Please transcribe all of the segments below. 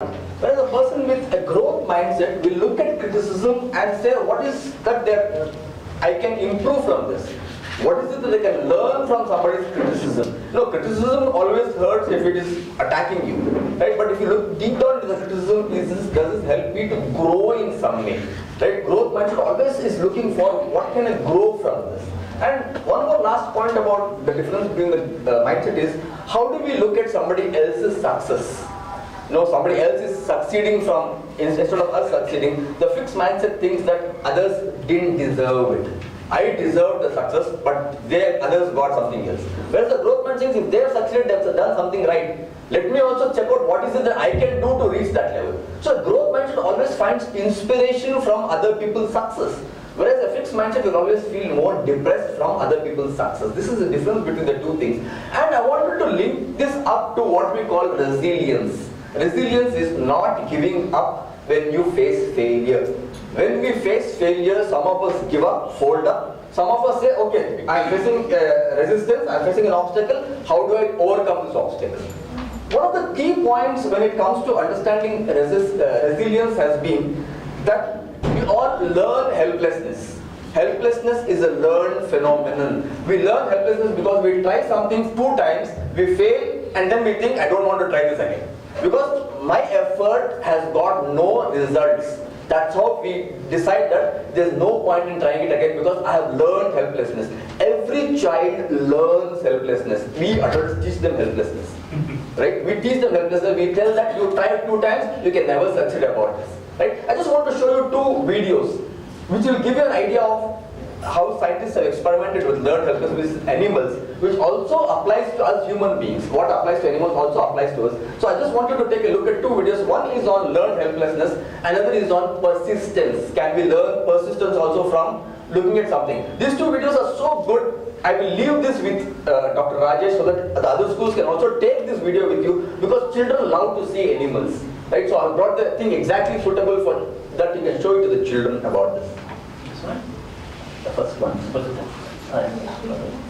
Whereas a person with a growth mindset will look at criticism and say, what is that I can improve from this? What is it that I can learn from somebody's criticism? No, criticism always hurts if it is attacking you, right? But if you look deep down into the criticism, does this help me to grow in some way, right? Growth mindset always is looking for what can I grow from this. And one more last point about the difference between the mindset is, how do we look at somebody else's success? Somebody else is succeeding from, instead of us succeeding, the fixed mindset thinks that others didn't deserve it. I deserved the success, but others got something else. Whereas the growth mindset thinks, if they have succeeded, they have done something right. Let me also check out what is it that I can do to reach that level. So a growth mindset always finds inspiration from other people's success. Whereas a fixed mindset will always feel more depressed from other people's success. This is the difference between the two things. And I wanted to link this up to what we call resilience. Resilience is not giving up when you face failure. When we face failure, some of us give up, fold up. Some of us say, okay, I'm facing resistance, I'm facing an obstacle, how do I overcome this obstacle? One of the key points when it comes to understanding resilience has been that we all learn helplessness. Helplessness is a learned phenomenon. We learn helplessness because we try something 2 times, we fail, and then we think, I don't want to try this again. Because my effort has got no results. That's how we decide that there's no point in trying it again, because I have learned helplessness. Every child learns helplessness. We adults teach them helplessness. Right? We teach them helplessness. We tell that you try it 2 times, you can never succeed about this. Right? I just want to show you 2 videos which will give you an idea of how scientists have experimented with learned helplessness with animals, which also applies to us human beings. What applies to animals also applies to us. So I just want you to take a look at 2 videos. One is on learned helplessness, another is on persistence. Can we learn persistence also from looking at something? These 2 videos are so good. I will leave this with Dr. Rajesh so that the other schools can also take this video with you, because children love to see animals. Right? So I brought the thing exactly suitable for that. You can show it to the children about this. This one? The first one. First one.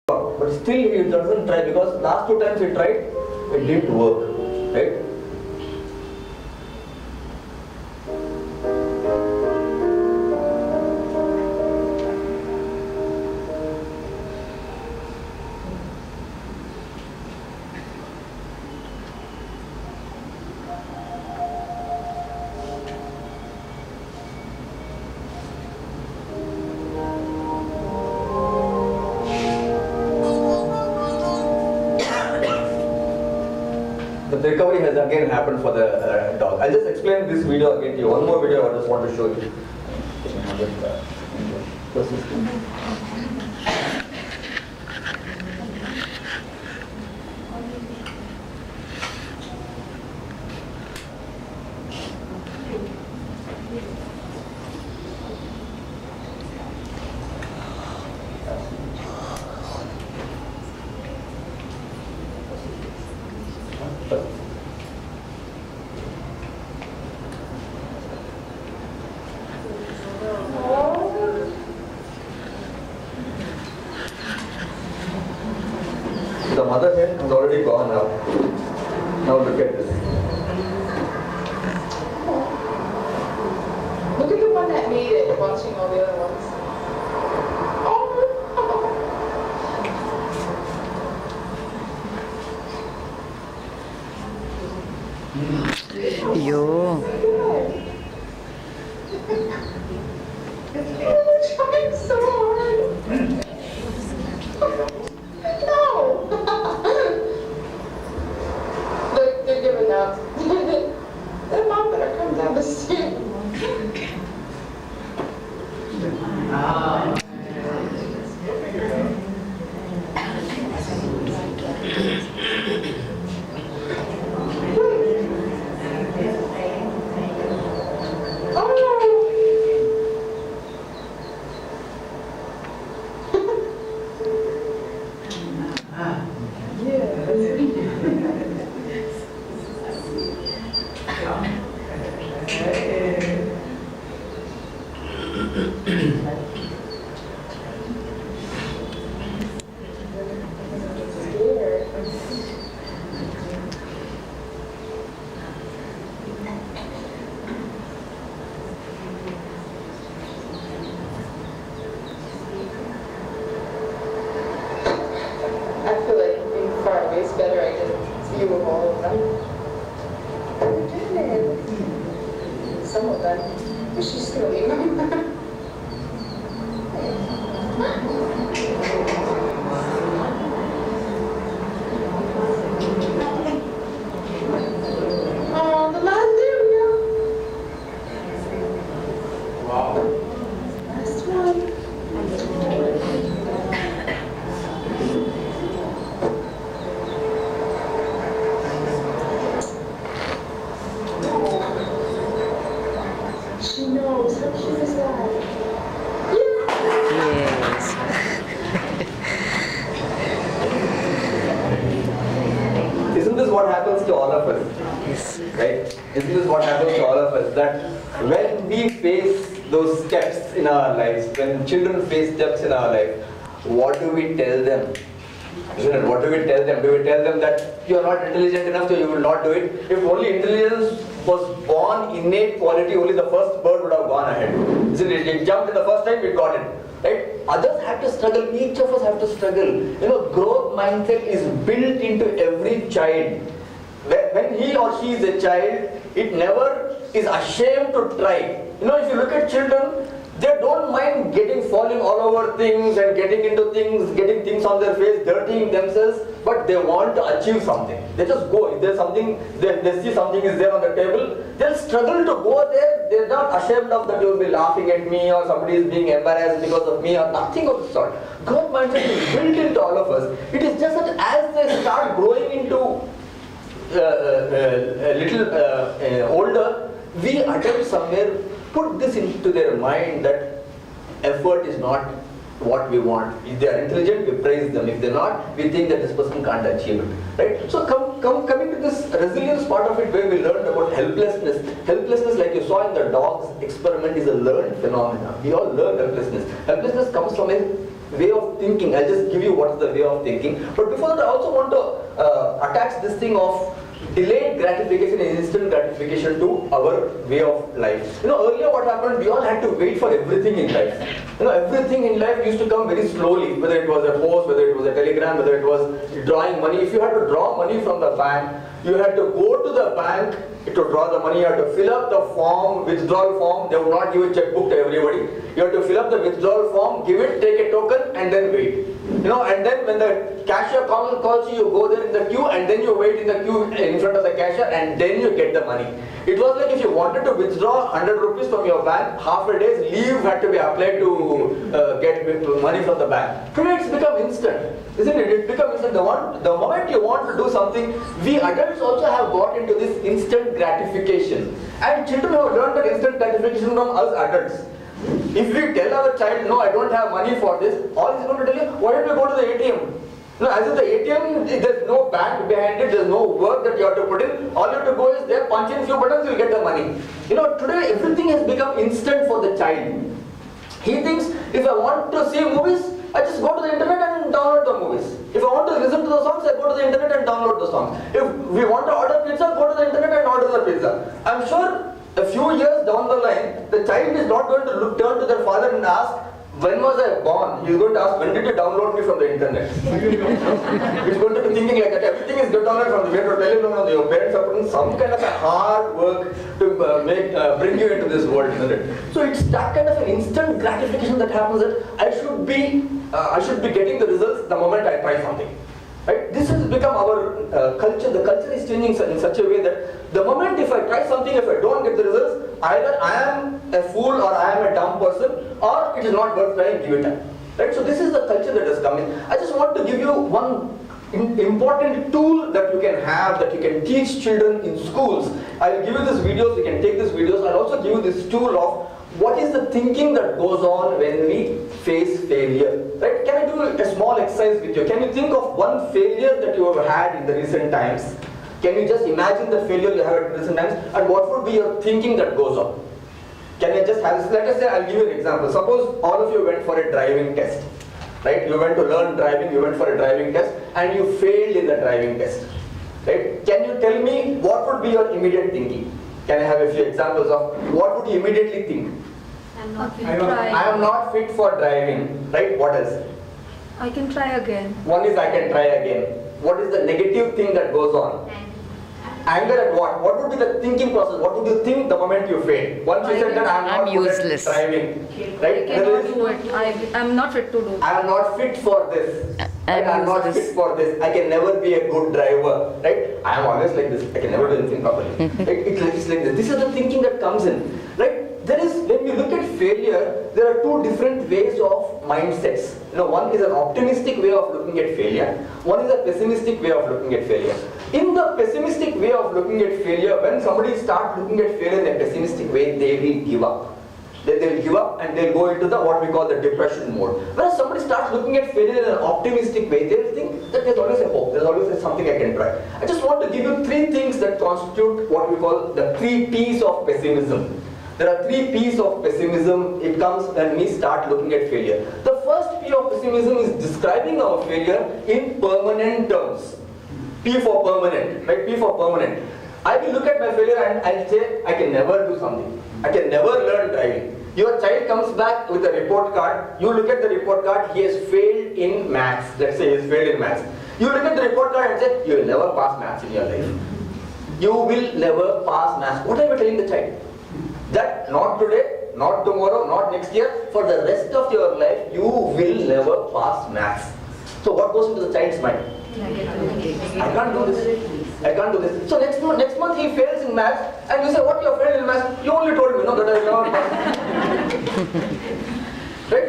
But still he doesn't try because last two times he tried, it didn't work, right? The recovery has again happened for the dog. I'll just explain this video again to you. One more video I just want to show you. The mother hen has already gone out. Now look at this. Look at the one that made it, watching all the other ones. Yo. It's trying so hard. No. out. The mom better come down the stairs. I feel like being far away is better. I just view of all of them. We're doing it. Some of them. But she's still leave them. Oh, the last, there we go. Wow. Last one. She knows. How cute is that? Yes. Isn't this what happens to all of us? Yes. Right? Isn't this what happens to all of us? That when we face those steps in our lives, when children face steps in our life, what do we tell them? Isn't it? What do we tell them? Do we tell them that you are not intelligent enough, so you will not do it? If only intelligence was born innate quality, only the first bird would have gone ahead. Isn't it? It jumped in the first time, it got it. Right? Others have to struggle. Each of us have to struggle. You know, growth mindset is built into every child. When he or she is a child, it never is ashamed to try. You know, if you look at children, they don't mind falling all over things and getting into things, getting things on their face, dirtying themselves, but they want to achieve something. They just go. If there's something, they see something is there on the table, they'll struggle to go there. They're not ashamed of that you'll be laughing at me or somebody is being embarrassed because of me or nothing of the sort. Growth mindset is built into all of us. It is just that as they start growing into a little older, we attempt somewhere put this into their mind that effort is not what we want. If they are intelligent, we praise them. If they're not, we think that this person can't achieve it. Right? So coming to this resilience part of it, where we learned about helplessness. Helplessness, like you saw in the dogs experiment, is a learned phenomenon. We all learn helplessness. Helplessness comes from a way of thinking. I'll just give you what is the way of thinking. But before that, I also want to attach this thing of delayed gratification and instant gratification to our way of life. You know, earlier what happened, we all had to wait for everything in life. You know, everything in life used to come very slowly, whether it was a post, whether it was a telegram, whether it was drawing money. If you had to draw money from the bank, you had to go to the bank to draw the money, you had to fill up the form, withdrawal form. They would not give a checkbook to everybody. You had to fill up the withdrawal form, give it, take a token, and then wait. You know, and then when the cashier calls you, you go there in the queue, and then you wait in the queue in front of the cashier, and then you get the money. It was like if you wanted to withdraw 100 rupees from your bank, half a day's leave had to be applied to get money from the bank. Today it's become instant, isn't it? It's become instant. The moment you want to do something, we adults also have got into this instant gratification. And children have learned that instant gratification from us adults. If we tell our child, no, I don't have money for this, all he's going to tell you, why don't you go to the ATM? No, as if the ATM, there's no bank behind it, there's no work that you have to put in. All you have to go is there, punch in a few buttons, you'll get the money. You know, today everything has become instant for the child. He thinks, if I want to see movies, I just go to the internet and download the movies. If I want to listen to the songs, I go to the internet and download the songs. If we want to order pizza, go to the internet and order the pizza. I'm sure a few years down the line, the child is not going to turn to their father and ask, when was I born? He's going to ask, when did you download me from the internet? He's going to be thinking like that. Everything is downloaded from the internet. Tell him, no, your parents are putting some kind of a hard work to bring you into this world, isn't it? So it's that kind of an instant gratification that happens that I should be getting the results the moment I try something. Right? This has become our culture. The culture is changing in such a way that the moment if I try something, if I don't get the results, either I am a fool or I am a dumb person, or it is not worth trying, give it time. Right? So this is the culture that has come in. I just want to give you one important tool that you can have, that you can teach children in schools. I will give you these videos, you can take these videos. I'll also give you this tool of what is the thinking that goes on when we face failure. Right? Can I do a small exercise with you? Can you think of one failure that you have had in the recent times? Can you just imagine the failure you have in recent times, and what would be your thinking that goes on? Can I just have this? Let us say, I'll give you an example. Suppose all of you went for a driving test. Right? You went to learn driving, you went for a driving test, and you failed in the driving test. Right? Can you tell me what would be your immediate thinking? Can I have a few examples of what would you immediately think? I'm not fit. I am not fit for driving. Right? What else? I can try again. One is I can try again. What is the negative thing that goes on? Anger at what? What would be the thinking process? What would you think the moment you fail? Once you said that I'm not good at useless. driving, I right? cannot do it. I'm not fit to do it. I am not fit for this. I'm I'm not useless. fit for this. I can never be a good driver. Right? I am always like this. I can never do anything properly. Right? It's like this. This is the thinking that comes in. Right? There is, when we look at failure, there are two different ways of mindsets. One is an optimistic way of looking at failure. One is a pessimistic way of looking at failure. In the pessimistic way of looking at failure, when somebody starts looking at failure in a pessimistic way, they will give up. They will give up and they'll go into the what we call the depression mode. Whereas somebody starts looking at failure in an optimistic way, they'll think that there's always a hope, there's always something I can try. I just want to give you three things that constitute what we call the 3 P's of pessimism. There are 3 P's of pessimism. It comes when we start looking at failure. The first P of pessimism is describing our failure in permanent terms. P for permanent, right? P for permanent. I will look at my failure and I'll say, I can never do something. I can never learn driving. Your child comes back with a report card. You look at the report card, he has failed in maths. Let's say he has failed in maths. You look at the report card and say, you will never pass maths in your life. You will never pass maths. What are you telling the child? That not today, not tomorrow, not next year, for the rest of your life, you will never pass maths. So what goes into the child's mind? I can't do this. I can't do this. So next month he fails in maths, and you say, what, you have failed in maths? You only told me, no, that I will never pass. Right?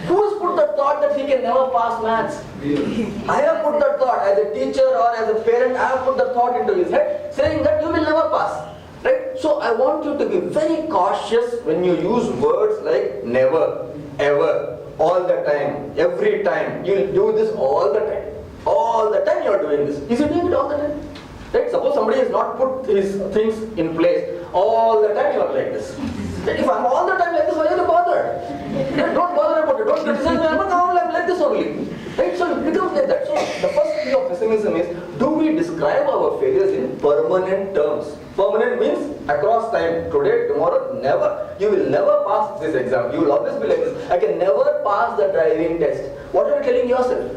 Who has put the thought that he can never pass maths? I have put that thought. As a teacher or as a parent, I have put the thought into his head, saying that you will never pass. Right? So I want you to be very cautious when you use words like never, ever, all the time, every time. You will do this all the time. All the time you are doing this. Is he doing it all the time? Right? Suppose somebody has not put his things in place. All the time you are like this. Right? If I'm all the time like this, why are you bothered? Right? Don't bother about it. Don't criticize me. I'm like this only. Right? So it becomes like that. So the first thing of pessimism is, do we describe our failures in permanent terms? Permanent means across time. Today, tomorrow, never. You will never pass this exam. You will always be like this. I can never pass the driving test. What are you telling yourself?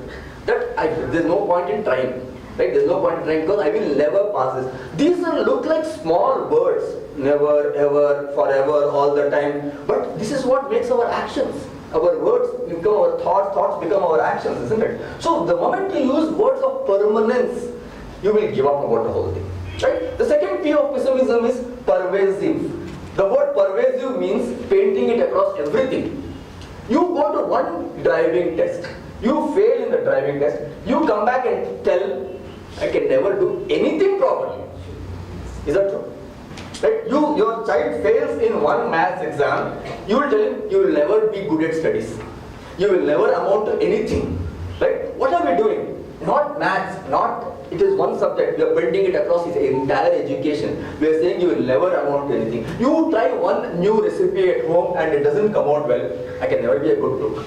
That there's no point in trying. Right? There's no point in trying because I will never pass this. These look like small words. Never, ever, forever, all the time. But this is what makes our actions. Our words become our thoughts, thoughts become our actions, isn't it? So the moment you use words of permanence, you will give up about the whole thing. Right? The second P of pessimism is pervasive. The word pervasive means painting it across everything. You go to one driving test. You fail in the driving test. You come back and tell, I can never do anything properly. Is that true? Right? Your child fails in one maths exam. You will tell him, you will never be good at studies. You will never amount to anything. Right? What are we doing? Not maths, it is one subject. We are bending it across his entire education. We are saying you will never amount to anything. You try one new recipe at home and it doesn't come out well. I can never be a good cook.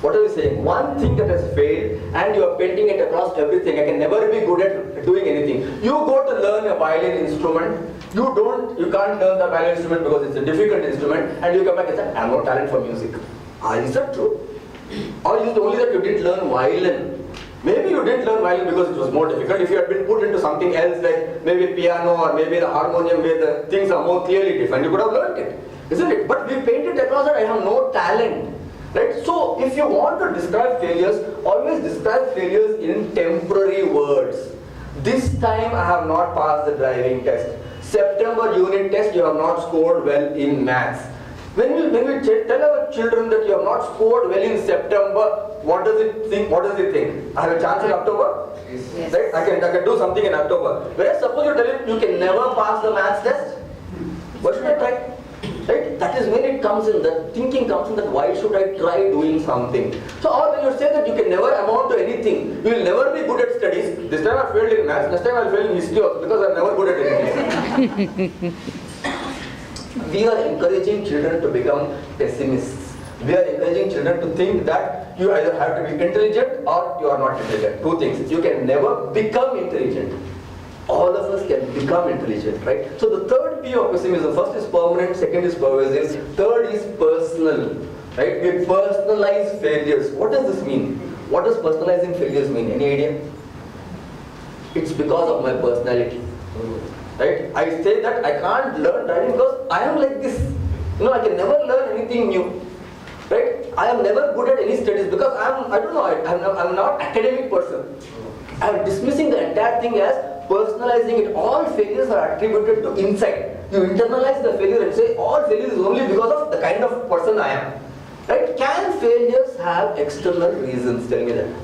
What are you saying? One thing that has failed and you are painting it across everything. I can never be good at doing anything. You go to learn a violin instrument. You can't learn the violin instrument because it's a difficult instrument, and you come back and say, I have no talent for music. Is that true? Or is it only that you didn't learn violin? Maybe you didn't learn violin because it was more difficult. If you had been put into something else like maybe piano or maybe the harmonium where the things are more clearly defined, you could have learned it. Isn't it? But we painted across that I have no talent. Right? So if you want to describe failures, always describe failures in temporary words. This time I have not passed the driving test. September unit test, you have not scored well in maths. When we tell our children that you have not scored well in September, what does it think? What does it think? I have a chance in October? Yes. Right? I can do something in October. Whereas suppose you tell him you can never pass the maths test. What should I try? Right? That is when it comes in, the thinking comes in that why should I try doing something? So or when you say that you can never amount to anything, you will never be good at studies. This time I failed in maths, next time I will fail in history also because I am never good at anything. We are encouraging children to become pessimists. We are encouraging children to think that you either have to be intelligent or you are not intelligent. Two things. You can never become intelligent. All of us can become intelligent, right? So the third P of pessimism, first is permanent, second is pervasive, third is personal, right? We personalize failures. What does this mean? What does personalizing failures mean? Any idea? It's because of my personality, right? I say that I can't learn driving because I am like this. I can never learn anything new, right? I am never good at any studies because I'm not academic person. I am dismissing the entire thing as personalizing it. All failures are attributed to insight. You internalize the failure and say all failures is only because of the kind of person I am. Right? Can failures have external reasons? Tell me that.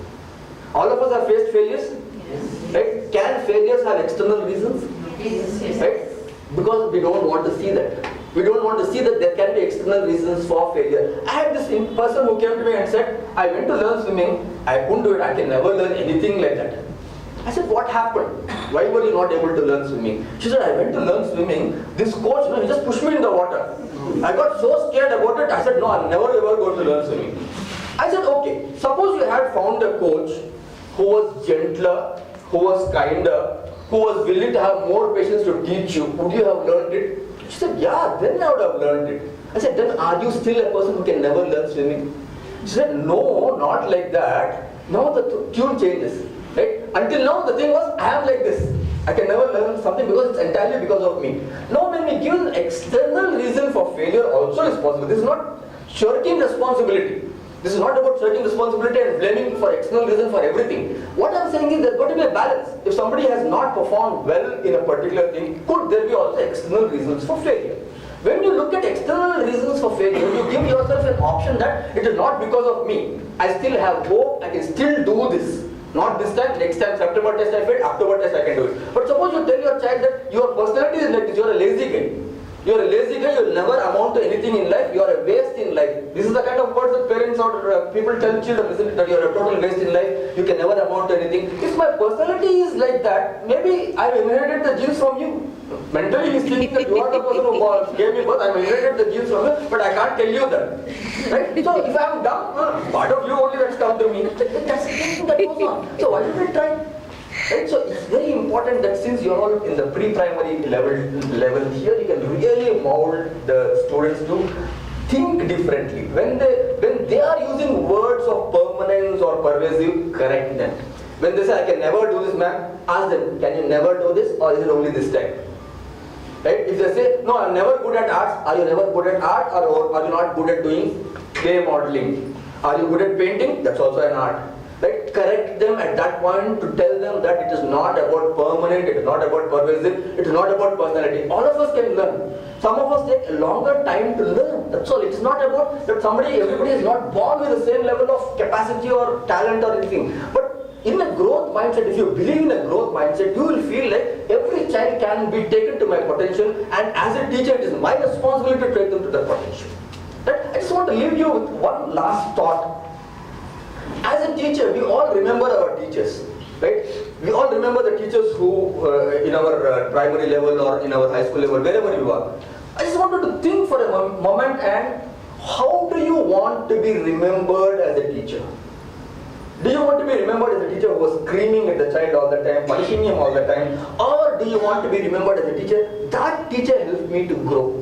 All of us have faced failures? Yes. Right? Can failures have external reasons? Yes. Right? Because we don't want to see that. We don't want to see that there can be external reasons for failure. I had this person who came to me and said, I went to learn swimming, I couldn't do it, I can never learn anything like that. I said, what happened? Why were you not able to learn swimming? She said, I went to learn swimming, this coach, he just pushed me in the water. I got so scared about it, I said, no, I'm never ever going to learn swimming. I said, okay, suppose you had found a coach who was gentler, who was kinder, who was willing to have more patience to teach you, would you have learned it? She said, yeah, then I would have learned it. I said, then are you still a person who can never learn swimming? She said, no, not like that. Now the tune changes. Right? Until now the thing was, I am like this. I can never learn something because it's entirely because of me. Now when we give an external reason for failure also is possible. This is not shirking responsibility. This is not about shirking responsibility and blaming for external reason for everything. What I am saying is there's got to be a balance. If somebody has not performed well in a particular thing, could there be also external reasons for failure? When you look at external reasons for failure, you give yourself an option that it is not because of me. I still have hope, I can still do this. Not this time, next time, September test I failed, October test I can do it. But suppose you tell your child that your personality is like this, you are a lazy guy. You are a lazy guy, you will never amount to anything in life, you are a waste in life. This is the kind of words that parents or people tell children, isn't it, that you are a total waste in life, you can never amount to anything. If my personality is like that, maybe I inherited the genes from you. Mentally he's thinking that you are the person who gave me birth, I inherited the genes from you, but I can't tell you that. Right? So if I am dumb, part of you only that's come to me. That's something that goes on. So why should I try? Right? So it's very important that since you're all in the pre-primary level here, you can really mold the students to think differently. When they are using words of permanence or pervasive, correct them. When they say, I can never do this, ma'am, ask them, can you never do this or is it only this time? Right? If they say, no, I'm never good at arts, are you never good at art or are you not good at doing clay modeling? Are you good at painting? That's also an art. Right? Correct them at that point to tell them that it is not about permanent, it is not about pervasive, it is not about personality. All of us can learn. Some of us take a longer time to learn. That's all. It is not about that everybody is not born with the same level of capacity or talent or anything. But in a growth mindset, if you believe in a growth mindset, you will feel like every child can be taken to my potential, and as a teacher, it is my responsibility to take them to that potential. Right? I just want to leave you with one last thought. As a teacher, we all remember our teachers, right? We all remember the teachers who, in our primary level or in our high school level, wherever you are. I just wanted to think for a moment, and how do you want to be remembered as a teacher? Do you want to be remembered as a teacher who was screaming at the child all the time, punishing him all the time? Or do you want to be remembered as a teacher? That teacher helped me to grow.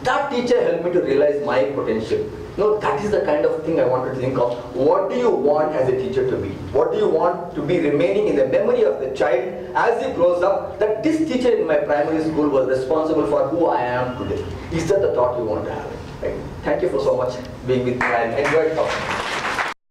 That teacher helped me to realize my potential. No, that is the kind of thing I wanted to think of. What do you want as a teacher to be? What do you want to be remaining in the memory of the child as he grows up, that this teacher in my primary school was responsible for who I am today? Is that the thought you want to have? Right? Thank you for so much being with me. I enjoyed talking.